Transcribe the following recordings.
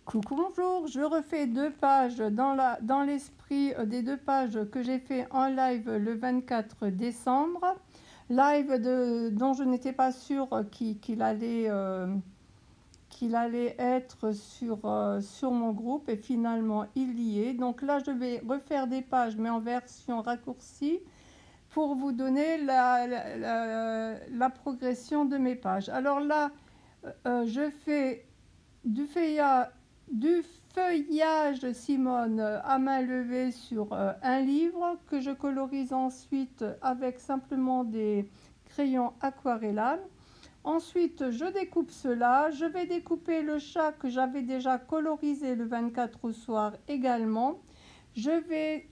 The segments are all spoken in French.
Coucou, bonjour, je refais deux pages dans l'esprit des deux pages que j'ai fait en live le 24 décembre. Live dont je n'étais pas sûre qu'il allait être sur mon groupe et finalement il y est. Donc là je vais refaire des pages mais en version raccourcie pour vous donner la progression de mes pages. Alors là je fais du feuillage, du feuillage Simone à main levée sur un livre que je colorise ensuite avec simplement des crayons aquarellables. Ensuite, je découpe cela. Je vais découper le chat que j'avais déjà colorisé le 24 au soir également. Je vais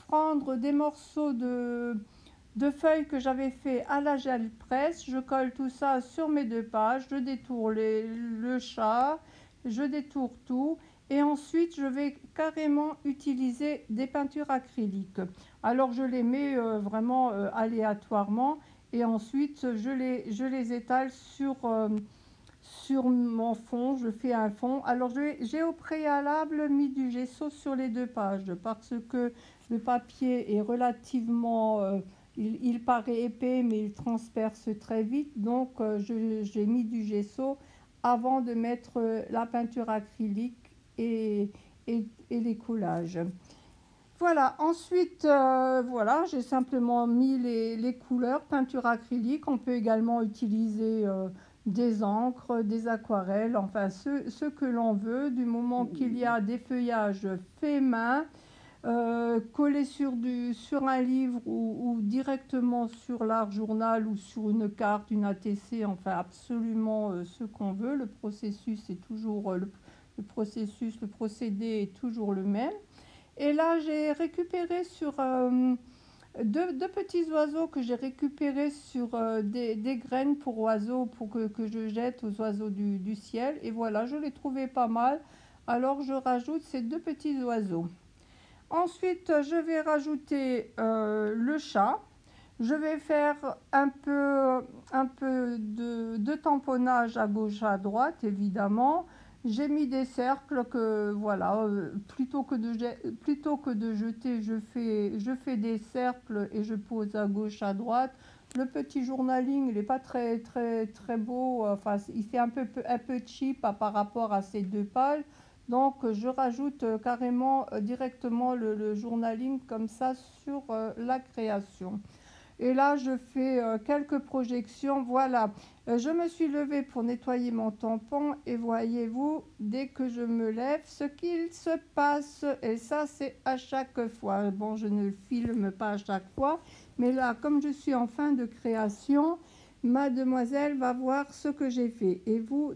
prendre des morceaux de feuilles que j'avais fait à la gel presse. Je colle tout ça sur mes deux pages. Je détourne le chat. Je détourne tout. Et ensuite, je vais carrément utiliser des peintures acryliques. Alors, je les mets vraiment aléatoirement. Et ensuite, je les étale sur mon fond. Je fais un fond. Alors, j'ai au préalable mis du gesso sur les deux pages parce que le papier est relativement... il paraît épais, mais il transperce très vite. Donc, j'ai mis du gesso avant de mettre la peinture acrylique et les collages. Voilà, ensuite, voilà, j'ai simplement mis les couleurs, peinture acrylique. On peut également utiliser des encres, des aquarelles, enfin ce que l'on veut, du moment qu'il y a des feuillages faits main, collés sur un livre ou directement sur l'art journal ou sur une carte, une ATC, enfin absolument ce qu'on veut. Le processus est toujours, le procédé est toujours le même. Et là, j'ai récupéré sur deux petits oiseaux que j'ai récupérés sur des graines pour oiseaux pour que je jette aux oiseaux du ciel. Et voilà, je les trouvais pas mal. Alors, je rajoute ces deux petits oiseaux. Ensuite, je vais rajouter le chat. Je vais faire un peu de tamponnage à gauche, à droite, évidemment. J'ai mis des cercles que, voilà, plutôt que de jeter, je fais des cercles et je pose à gauche, à droite. Le petit journaling, il n'est pas très, très, très beau. Enfin, il fait un peu cheap par rapport à ces deux pages. Donc, je rajoute carrément directement le journaling comme ça sur la création. Et là, je fais quelques projections. Voilà, je me suis levée pour nettoyer mon tampon et voyez-vous, dès que je me lève, ce qu'il se passe. Et ça, c'est à chaque fois. Bon, je ne filme pas à chaque fois, mais là, comme je suis en fin de création, mademoiselle va voir ce que j'ai fait et vous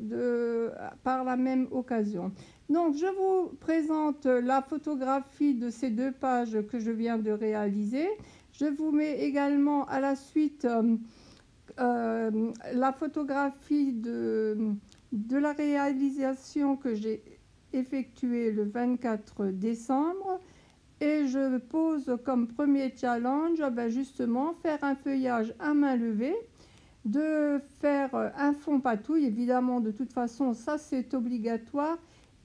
par la même occasion. Donc, je vous présente la photographie de ces deux pages que je viens de réaliser. Je vous mets également à la suite la photographie de la réalisation que j'ai effectuée le 24 décembre. Et je pose comme premier challenge, justement, faire un feuillage à main levée, de faire un fond patouille, évidemment, de toute façon, ça c'est obligatoire,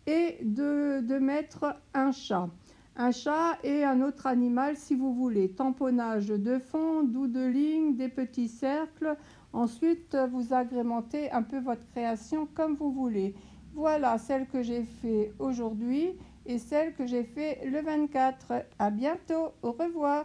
et de mettre un chat. Un chat et un autre animal si vous voulez. Tamponnage de fond, doux de ligne, des petits cercles. Ensuite, vous agrémentez un peu votre création comme vous voulez. Voilà celle que j'ai fait aujourd'hui et celle que j'ai fait le 24. À bientôt, au revoir.